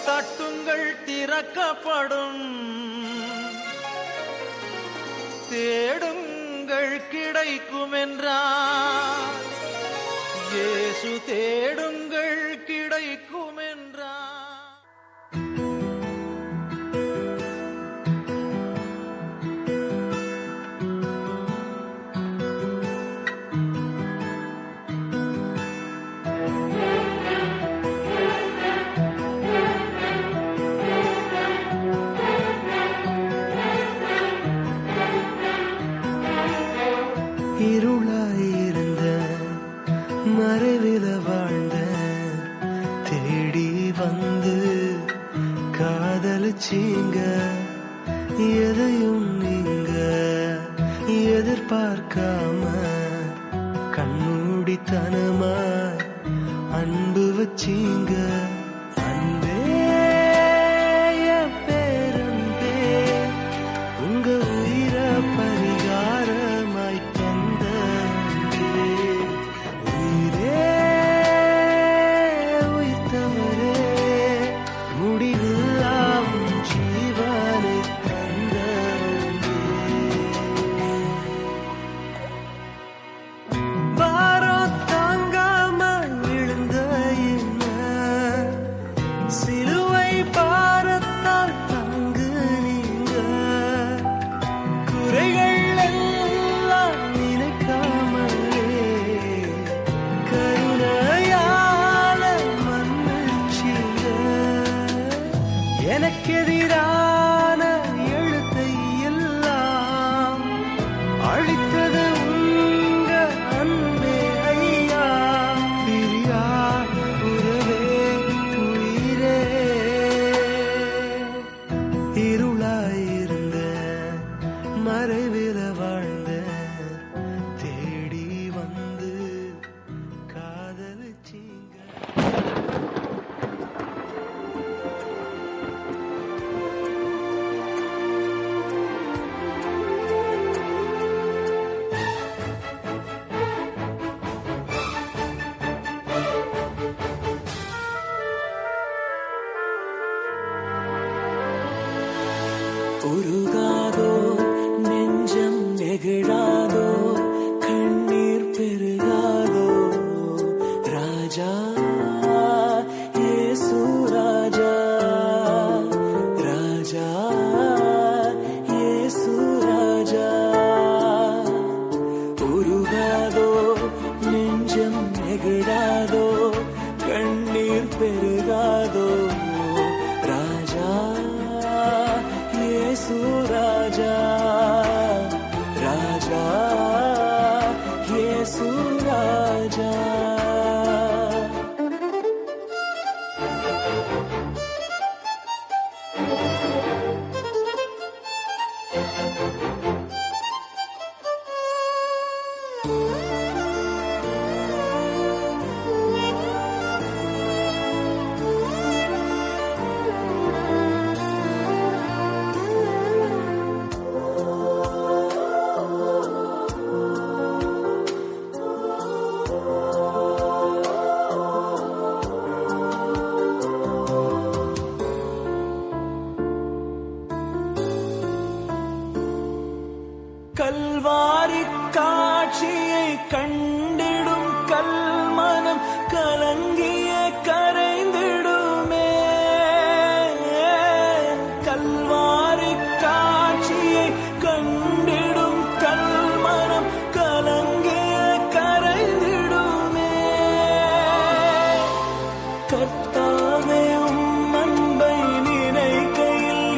தட்டுங்கள் திறக்கப்படும், தேடுங்கள் கிடைக்கும் என்றார். இயேசு தேடுங்கள் கிடைக்கும் என்றார். இருளாயிருந்த மறைவில வாழ்ந்த தேடி வந்து காதலிச்சீங்க, எதையும் நீங்க எதிர்பார்க்காம கண்மூடித்தனமாய் அன்பு வச்சீங்க. அன்பே பேரன்பே, உங்க உயிர பரிகாரமாய் தந்த உயிரே உயிர்த்தவரே, முடிவில்லாம் ஜீவனை தந்த பாரம் தாங்காம விழுந்த என்ன சிலுவை பாரத்தால் தாங்கு நீங்க, குறைகள் எல்லாம் நினைக்காமலே கருணையால மன்னிச்சீங்க. எனக்கெதிரான எழுத்தை எல்லாம் அழித்தது உங்க அன்பே ஐயா. பிரியா உறவே உயிரே, இருளாயிருந்த மறைவில வாழ்ந்த தேடி வந்து காதலிச்சீங்க. உருகாதோ நெஞ்சம் நெகிழாதோ, கண்ணீர் பெருகாதோ ராஜா இயேசு ராஜா, ராஜா இயேசு ராஜா. உருகாதோ நெஞ்சம் நெகிழாதோ, கண்ணீர் பெருகாதோ ராஜா இயேசு ராஜா, ராஜா இயேசு ராஜா. கல்வாரி காட்சியை கண்டிடும் கல்மனம் கலங்கிய கரைந்திடுமே. கல்வாரி காட்சியை கண்டிடும் கல்மனம் கலங்கிய கரைந்திடுமே. கர்த்தாவே உம் அன்பை நினைக்கையில்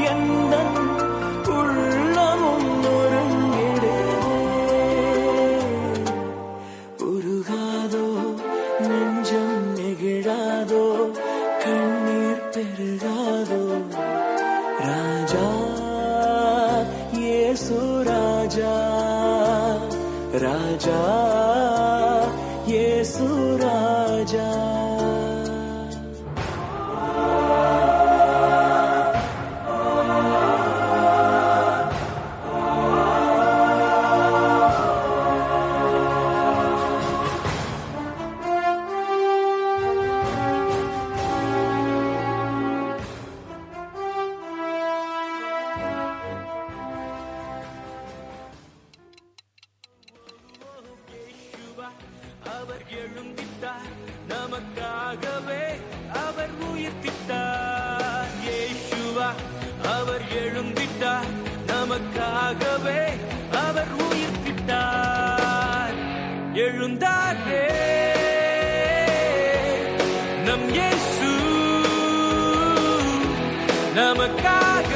நமக்காக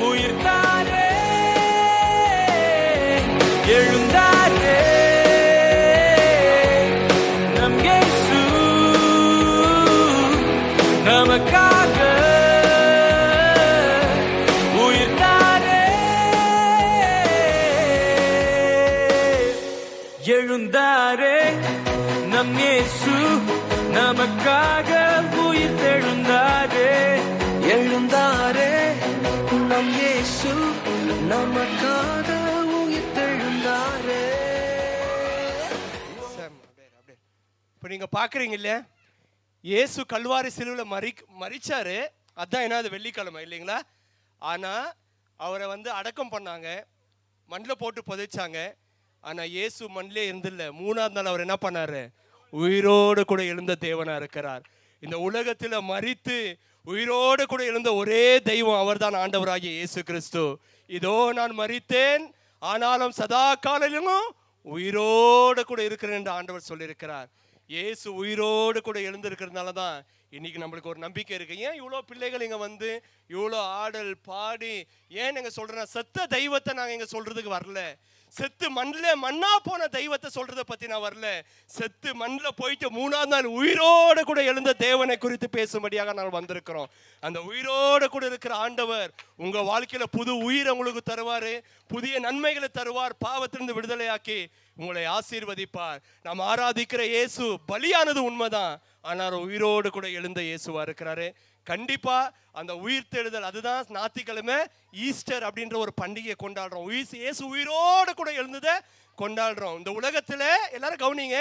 உயிர்த்தாரே, எழுந்தாரே நம் இயேசு, நமக்காக உயிர்த்தாரே, எழுந்தாரே நம் இயேசு, நமக்காக உயிர்த்தெழுந்தாரே, எழுந்தாரே நம் இயேசு, நமக்காக உயிர்த்தெழுந்தாரே. இப்போ நீங்க பாக்குறீங்க இல்லையா, இயேசு கல்வாரி சிலுவையில் மரிச்சாரு. அதான் என்ன, அது வெள்ளிக்கிழமை இல்லைங்களா? ஆனா அவரை அடக்கம் பண்ணாங்க, மண்ணில் போட்டு புதைச்சாங்க. ஆனா இயேசு மண்ணிலே இருந்தில்ல, 3ஆவது நாள் அவர் என்ன பண்ணாரு? உயிரோடு கூட எழுந்த தேவனா இருக்கிறார். இந்த உலகத்துல மரித்து உயிரோடு கூட எழுந்த ஒரே தெய்வம் அவர்தான், ஆண்டவராகிய இயேசு கிறிஸ்து. இதோ நான் மரித்தேன், ஆனாலும் சதா காலையிலும் உயிரோடு கூட இருக்கிறேன் என்று ஆண்டவர் சொல்லியிருக்கிறார். இயேசு உயிரோடு கூட எழுந்திருக்கிறதுனால தான் இன்னைக்கு நம்மளுக்கு ஒரு நம்பிக்கை இருக்கு. ஏன் இவ்வளோ பிள்ளைகள் இங்க இவ்வளோ ஆடல் பாடி, ஏன் எங்க சொல்றேன்னா, செத்த தெய்வத்தை நாங்க இங்க சொல்றதுக்கு வரல. செத்து மண்ணா போன தெய்வத்தை சொல்றதை பத்தி நான் வரல. செத்து மண்ணில் போயிட்டு 3ஆவது நாள் உயிரோடு கூட எழுந்த தேவனை குறித்து பேசும்படியாக நாங்கள் வந்திருக்கிறோம். அந்த உயிரோடு கூட இருக்கிற ஆண்டவர் உங்க வாழ்க்கையில புது உயிர் உங்களுக்கு தருவாரு, புதிய நன்மைகளை தருவார், பாவத்திலிருந்து விடுதலையாக்கி உங்களை ஆசீர்வதிப்பார். நாம் ஆராதிக்கிற இயேசு பலியானது உண்மைதான், ஆனால் உயிரோடு கூட எழுந்த இயேசுவா இருக்கிறாரு. கண்டிப்பா அந்த உயிர்த்தெழுதல், அதுதான் ஞாயிற்றுக்கிழமை ஈஸ்டர் அப்படின்ற ஒரு பண்டிகையை கொண்டாடுறோம். இயேசு உயிரோடு கூட எழுந்ததை கொண்டாடுறோம். இந்த உலகத்துல எல்லாரும் கவனிங்க,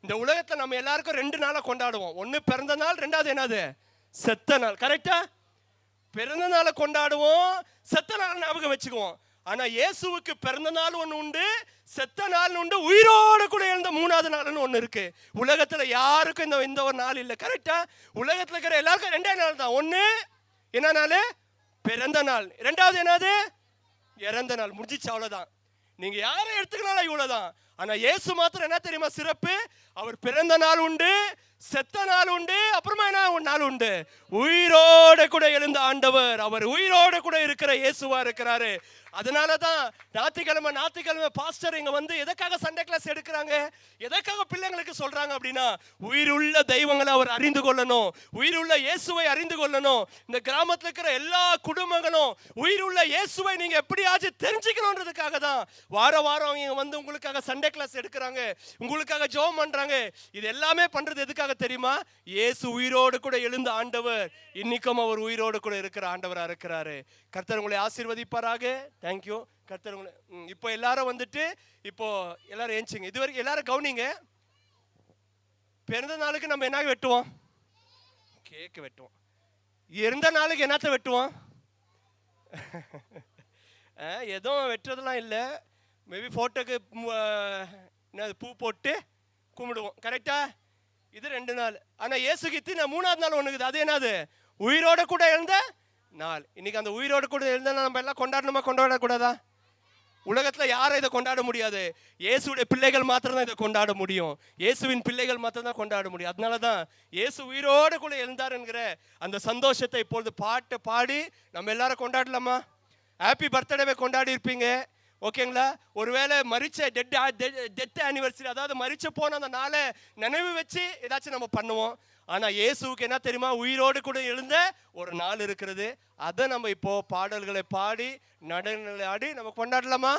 இந்த உலகத்துல நம்ம எல்லாருக்கும் 2 நாளை கொண்டாடுவோம். ஒன்னு பிறந்த நாள், 2வது என்னது? செத்த நாள். கரெக்டா? பிறந்த நாளை கொண்டாடுவோம், செத்த நாள் ஞாபகம் வச்சுக்குவோம். ஆனா இயேசுவுக்கு பிறந்த நாள் ஒண்ணு உண்டு, செத்த நாள் உண்டு, உயிரோடு கூட எழுந்த 3ஆவது நாள்னு ஒண்ணு இருக்கு. உலகத்துல யாருக்கும் இந்த ஒரு நாள் இல்லை. கரெக்டா? உலகத்துல இருக்கிற எல்லாருக்கும் 2 நாள் தான். ஒண்ணு என்ன நாள்? பிறந்த நாள். 2வது என்னது? இறந்த நாள். முடிஞ்சிச்சு, அவ்வளவுதான். நீங்க யாரை எடுத்துக்கலாம் இவ்வளவுதான். ஆனா இயேசு மாத்திரம் என்ன தெரியுமா சிறப்பு? அவர் பிறந்த நாள் உண்டு, செத்த நாள் உண்டு, அப்புறமா என்ன ஒரு நாள் உண்டு? உயிரோட கூட எழுந்த ஆண்டவர், அவர் உயிரோட கூட இருக்கிற இயேசுவா இருக்கிறாரு. அதனாலதான் ஞாயிற்றுக்கிழமை பாஸ்டர் இங்க எதற்காக சண்டே கிளாஸ் எடுக்கிறாங்க, எதற்காக பிள்ளைங்களுக்கு சொல்றாங்க அப்படின்னா, உயிருள்ள தெய்வங்களை அவர் அறிந்து கொள்ளணும், உயிருள்ள இயேசுவை அறிந்து கொள்ளணும். இந்த கிராமத்துல இருக்கிற எல்லா குடும்பங்களும் உயிருள்ள இயேசுவை நீங்க எப்படியாச்சும் தெரிஞ்சுக்கணும்ன்றதுக்காக தான் வாரம் இங்க உங்களுக்காக சண்டே கிளாஸ் எடுக்கிறாங்க, உங்களுக்காக ஜெபம் பண்றாங்க. இது எல்லாமே பண்றது எதுக்காக தெரியுமா? இயேசு உயிரோடு கூட எழுந்த ஆண்டவர், இன்னைக்கும் அவர் உயிரோடு கூட இருக்கிற ஆண்டவரா இருக்கிறாரு. கர்த்தர் உங்களை ஆசீர்வதிப்பாராக. தேங்க்யூ. கர்த்தர் உங்களை இப்போ எல்லாரும் இப்போ எல்லாரும் ஏஞ்சிங்க. இது வரைக்கும் எல்லாரும் கவனிங்க. பிறந்த நாளுக்கு நம்ம என்ன வெட்டுவோம்? கேக் வெட்டுவோம். இறந்த நாளுக்கு என்னத்தை வெட்டுவோம்? எதுவும் வெட்டுறதுலாம் இல்லை. மேபி போட்டோக்கு பூ போட்டு கும்பிடுவோம். கரெக்டா? இது 2 நாள். ஆனா இயேசுக்கு 3ஆவது நாள் ஒண்ணுக்குது. அது என்னது? உயிரோட கூட எழுந்த நாள். இன்னைக்கு அந்த உயிரோட கூட எழுந்த நம்ம எல்லாம் கொண்டாடணுமா, கொண்டாடக்கூடாதா? உலகத்துல யாரும் இதை கொண்டாட முடியாது. இயேசுடைய பிள்ளைகள் மாத்திரம் தான் இதை கொண்டாட முடியும். இயேசுவின் பிள்ளைகள் மாத்திரம் தான் கொண்டாட முடியும். அதனாலதான் இயேசு உயிரோடு கூட எழுந்தார் என்கிற அந்த சந்தோஷத்தை இப்பொழுது பாட்டு பாடி நம்ம எல்லாரும் கொண்டாடலாமா? ஹாப்பி பர்த்டேவை கொண்டாடி இருப்பீங்க. ஓகேங்களா? ஒருவேளை மரிச்ச டெத் ஆனிவர்சரி, அதாவது மரிச்ச போன அந்த நாளை நினைவு வச்சு ஏதாச்சும் நம்ம பண்ணுவோம். ஆனா இயேசுவுக்கு என்ன தெரியுமா? உயிரோடு கூட எழுந்த ஒரு நாள் இருக்கிறது. அதை நம்ம இப்போ பாடல்களை பாடி நடனங்களை ஆடி நம்ம கொண்டாடலாமா?